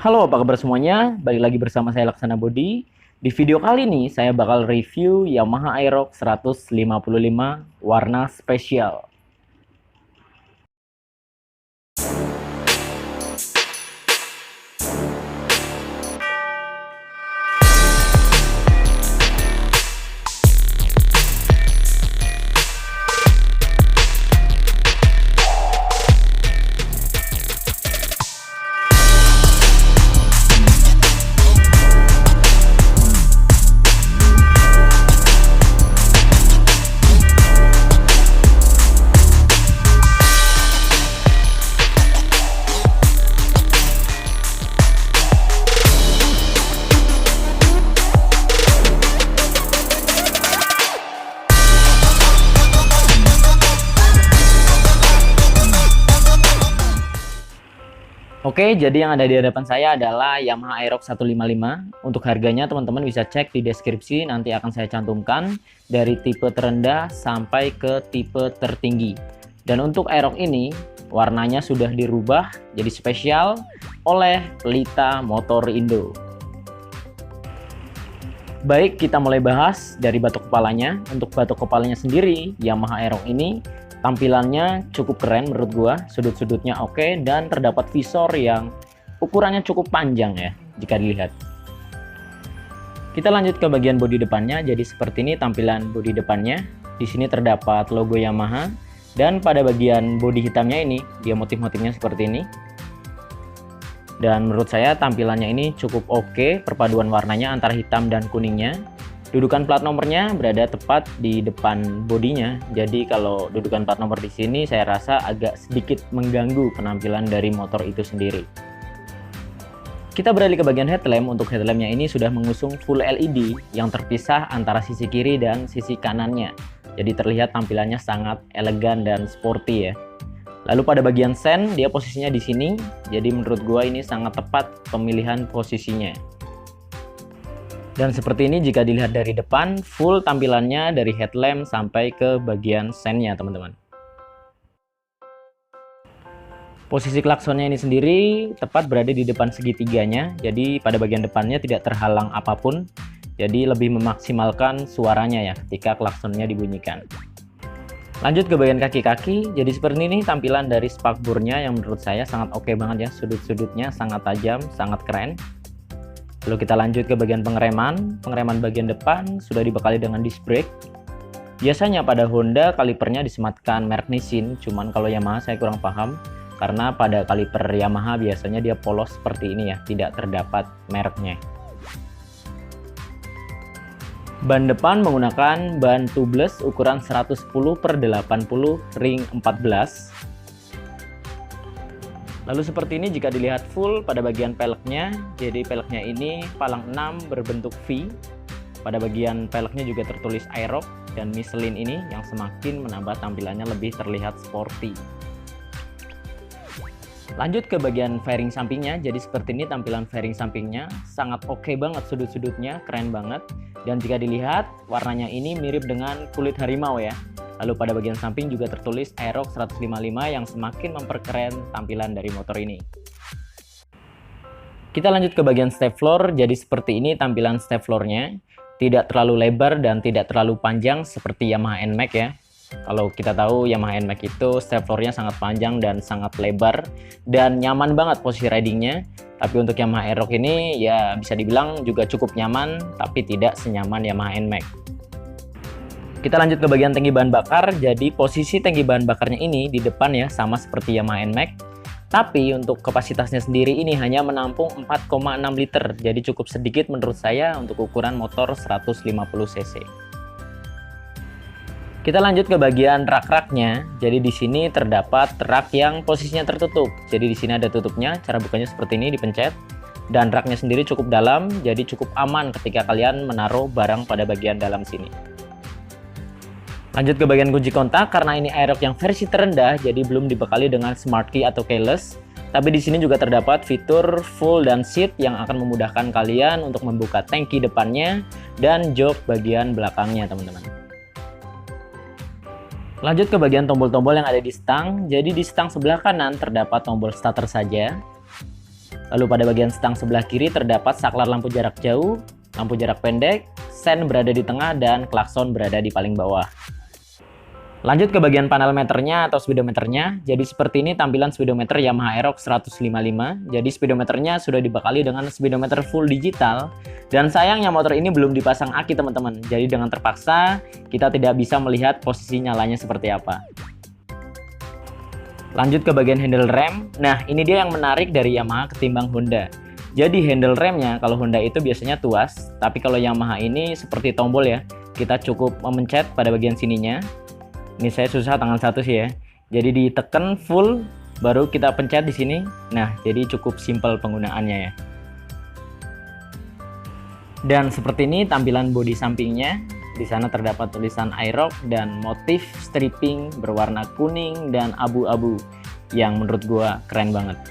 Halo, apa kabar semuanya? Balik lagi bersama saya Laksana Bodi. Di video kali ini saya bakal review Yamaha Aerox 155 warna spesial. Oke, jadi yang ada di hadapan saya adalah Yamaha Aerox 155. Untuk harganya teman-teman bisa cek di deskripsi, nanti akan saya cantumkan dari tipe terendah sampai ke tipe tertinggi. Dan untuk Aerox ini, warnanya sudah dirubah jadi spesial oleh Pelita Motor Indo. Baik, kita mulai bahas dari batok kepalanya. Untuk batok kepalanya sendiri, Yamaha Aerox ini tampilannya cukup keren menurut gua, sudut-sudutnya oke, dan terdapat visor yang ukurannya cukup panjang ya jika dilihat. Kita lanjut ke bagian bodi depannya. Jadi seperti ini tampilan bodi depannya. Di sini terdapat logo Yamaha, dan pada bagian bodi hitamnya ini dia motif-motifnya seperti ini. Dan menurut saya tampilannya ini cukup oke, perpaduan warnanya antara hitam dan kuningnya. Dudukan plat nomornya berada tepat di depan bodinya. Jadi kalau dudukan plat nomor di sini saya rasa agak sedikit mengganggu penampilan dari motor itu sendiri. Kita beralih ke bagian headlamp. Untuk headlampnya ini sudah mengusung full LED yang terpisah antara sisi kiri dan sisi kanannya. Jadi terlihat tampilannya sangat elegan dan sporty ya. Lalu pada bagian sen dia posisinya di sini. Jadi menurut gua ini sangat tepat pemilihan posisinya. Dan seperti ini jika dilihat dari depan, full tampilannya dari headlamp sampai ke bagian sennya teman-teman. Posisi klaksonnya ini sendiri tepat berada di depan segitiganya, jadi pada bagian depannya tidak terhalang apapun, jadi lebih memaksimalkan suaranya ya ketika klaksonnya dibunyikan. Lanjut ke bagian kaki-kaki. Jadi seperti ini tampilan dari spakbornya yang menurut saya sangat oke banget ya, sudut-sudutnya sangat tajam, sangat keren. Lalu kita lanjut ke bagian pengereman. Pengereman bagian depan sudah dibekali dengan disc brake. Biasanya pada Honda kalipernya disematkan merek Nissin, cuman kalau Yamaha saya kurang paham, karena pada kaliper Yamaha biasanya dia polos seperti ini ya, tidak terdapat mereknya. Ban depan menggunakan ban tubeless ukuran 110/80 ring 14. Lalu seperti ini jika dilihat full pada bagian peleknya. Jadi peleknya ini palang 6 berbentuk V. Pada bagian peleknya juga tertulis Aerox dan Michelin ini yang semakin menambah tampilannya lebih terlihat sporty. Lanjut ke bagian fairing sampingnya. Jadi seperti ini tampilan fairing sampingnya, sangat oke banget, sudut-sudutnya keren banget. Dan jika dilihat warnanya ini mirip dengan kulit harimau ya. Lalu pada bagian samping juga tertulis Aerox 155 yang semakin memperkeren tampilan dari motor ini. Kita lanjut ke bagian step floor. Jadi seperti ini tampilan step floornya. Tidak terlalu lebar dan tidak terlalu panjang seperti Yamaha NMAX ya. Kalau kita tahu Yamaha NMAX itu step floornya sangat panjang dan sangat lebar. Dan nyaman banget posisi ridingnya. Tapi untuk Yamaha Aerox ini ya bisa dibilang juga cukup nyaman, tapi tidak senyaman Yamaha NMAX. Kita lanjut ke bagian tangki bahan bakar. Jadi posisi tangki bahan bakarnya ini di depan ya, sama seperti Yamaha NMAX. Tapi untuk kapasitasnya sendiri ini hanya menampung 4,6 liter. Jadi cukup sedikit menurut saya untuk ukuran motor 150 cc. Kita lanjut ke bagian rak-raknya. Jadi di sini terdapat rak yang posisinya tertutup. Jadi di sini ada tutupnya. Cara bukanya seperti ini, dipencet. Dan raknya sendiri cukup dalam, jadi cukup aman ketika kalian menaruh barang pada bagian dalam sini. Lanjut ke bagian kunci kontak. Karena ini Aerox yang versi terendah, jadi belum dibekali dengan smart key atau keyless. Tapi di sini juga terdapat fitur full dan seat yang akan memudahkan kalian untuk membuka tangki depannya dan jok bagian belakangnya, teman-teman. Lanjut ke bagian tombol-tombol yang ada di stang. Jadi di stang sebelah kanan terdapat tombol starter saja. Lalu pada bagian stang sebelah kiri terdapat saklar lampu jarak jauh, lampu jarak pendek, sen berada di tengah, dan klakson berada di paling bawah. Lanjut ke bagian panel meternya atau speedometernya. Jadi seperti ini tampilan speedometer Yamaha Aerox 155. Jadi speedometernya sudah dibekali dengan speedometer full digital. Dan sayangnya motor ini belum dipasang aki teman-teman. Jadi dengan terpaksa kita tidak bisa melihat posisi nyalanya seperti apa. Lanjut ke bagian handle rem. Nah ini dia yang menarik dari Yamaha ketimbang Honda. Jadi handle remnya kalau Honda itu biasanya tuas. Tapi kalau Yamaha ini seperti tombol ya. Kita cukup memencet pada bagian sininya. Ini saya susah tangan satu sih ya. Jadi ditekan full, baru kita pencet di sini. Nah, jadi cukup simpel penggunaannya ya. Dan seperti ini tampilan bodi sampingnya. Di sana terdapat tulisan Aerox dan motif stripping berwarna kuning dan abu-abu yang menurut gua keren banget.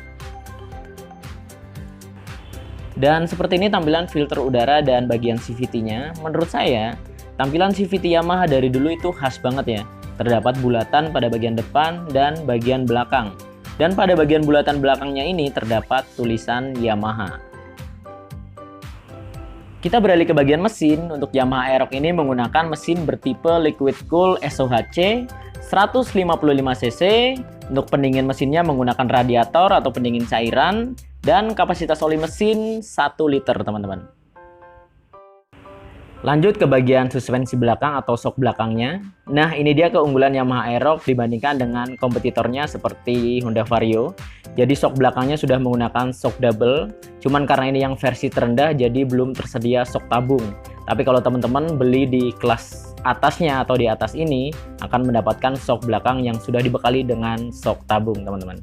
Dan seperti ini tampilan filter udara dan bagian CVT-nya. Menurut saya, tampilan CVT Yamaha dari dulu itu khas banget ya. Terdapat bulatan pada bagian depan dan bagian belakang. Dan pada bagian bulatan belakangnya ini terdapat tulisan Yamaha. Kita beralih ke bagian mesin. Untuk Yamaha Aerox ini menggunakan mesin bertipe liquid cool SOHC 155cc. Untuk pendingin mesinnya menggunakan radiator atau pendingin cairan. Dan kapasitas oli mesin 1 liter teman-teman. Lanjut ke bagian suspensi belakang atau shock belakangnya. Nah ini dia keunggulan Yamaha Aerox dibandingkan dengan kompetitornya seperti Honda Vario. Jadi shock belakangnya sudah menggunakan shock double. Cuman karena ini yang versi terendah jadi belum tersedia shock tabung. Tapi kalau teman-teman beli di kelas atasnya atau di atas ini akan mendapatkan shock belakang yang sudah dibekali dengan shock tabung teman-teman.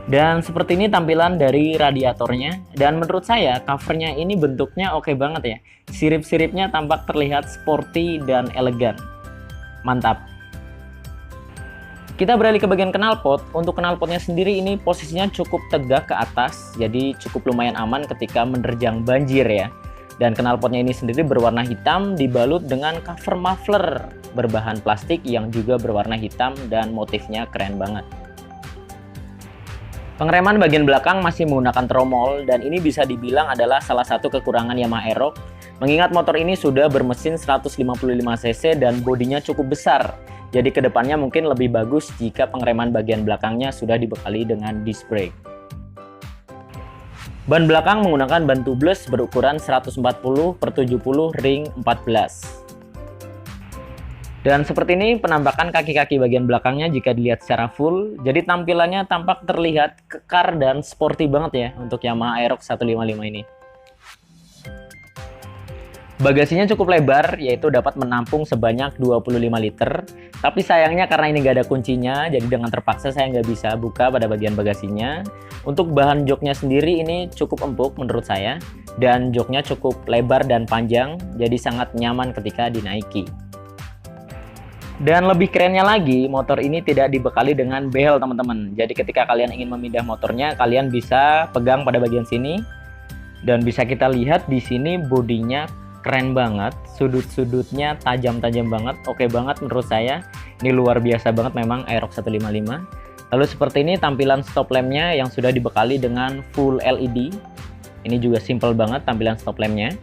Dan seperti ini tampilan dari radiatornya. Dan menurut saya covernya ini bentuknya oke banget ya. Sirip-siripnya tampak terlihat sporty dan elegan. Mantap. Kita beralih ke bagian knalpot. Untuk knalpotnya sendiri ini posisinya cukup tegak ke atas. Jadi cukup lumayan aman ketika menerjang banjir ya. Dan knalpotnya ini sendiri berwarna hitam dibalut dengan cover muffler berbahan plastik yang juga berwarna hitam dan motifnya keren banget. Pengereman bagian belakang masih menggunakan tromol dan ini bisa dibilang adalah salah satu kekurangan Yamaha Aerox. Mengingat motor ini sudah bermesin 155cc dan bodinya cukup besar. Jadi kedepannya mungkin lebih bagus jika pengereman bagian belakangnya sudah dibekali dengan disc brake. Ban belakang menggunakan ban tubeless berukuran 140/70 ring 14. Dan seperti ini penampakan kaki-kaki bagian belakangnya jika dilihat secara full. Jadi tampilannya tampak terlihat kekar dan sporty banget ya untuk Yamaha Aerox 155 ini. Bagasinya cukup lebar, yaitu dapat menampung sebanyak 25 liter. Tapi sayangnya karena ini nggak ada kuncinya, jadi dengan terpaksa saya nggak bisa buka pada bagian bagasinya. Untuk bahan joknya sendiri ini cukup empuk menurut saya. Dan joknya cukup lebar dan panjang, jadi sangat nyaman ketika dinaiki. Dan lebih kerennya lagi, motor ini tidak dibekali dengan behel teman-teman. Jadi ketika kalian ingin memindah motornya, kalian bisa pegang pada bagian sini. Dan bisa kita lihat di sini bodinya keren banget. Sudut-sudutnya tajam-tajam banget. Oke banget menurut saya. Ini luar biasa banget memang Aerox 155. Lalu seperti ini tampilan stop lampnya yang sudah dibekali dengan full LED. Ini juga simple banget tampilan stop lampnya.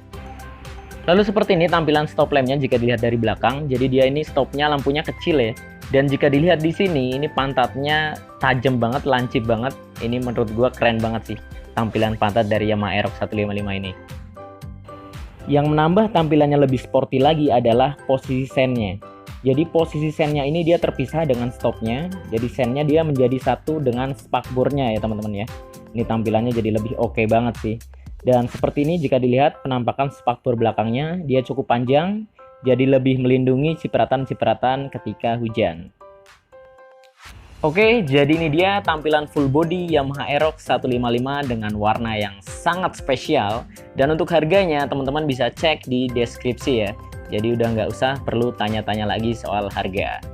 Lalu seperti ini tampilan stop lampnya jika dilihat dari belakang. Jadi dia ini stopnya lampunya kecil ya. Dan jika dilihat di sini, ini pantatnya tajam banget, lancip banget. Ini menurut gua keren banget sih tampilan pantat dari Yamaha Aerox 155 ini. Yang menambah tampilannya lebih sporty lagi adalah posisi sennya. Jadi posisi sennya ini dia terpisah dengan stopnya. Jadi sennya dia menjadi satu dengan spakbornya ya teman-teman ya. Ini tampilannya jadi lebih oke banget sih. Dan seperti ini jika dilihat penampakan spakbor belakangnya, dia cukup panjang, jadi lebih melindungi cipratan-cipratan ketika hujan. Oke, jadi ini dia tampilan full body Yamaha Aerox 155 dengan warna yang sangat spesial. Dan untuk harganya teman-teman bisa cek di deskripsi ya. Jadi udah nggak usah perlu tanya-tanya lagi soal harga.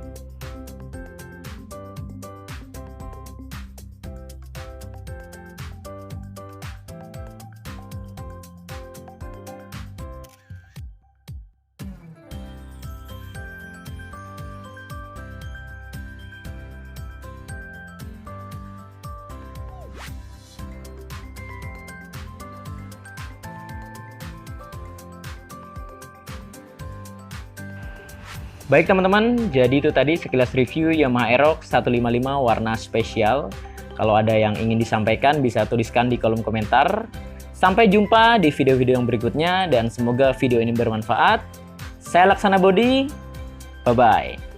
Baik teman-teman, jadi itu tadi sekilas review Yamaha Aerox 155 warna spesial. Kalau ada yang ingin disampaikan bisa tuliskan di kolom komentar. Sampai jumpa di video-video yang berikutnya dan semoga video ini bermanfaat. Saya Laksana Bodi, bye-bye.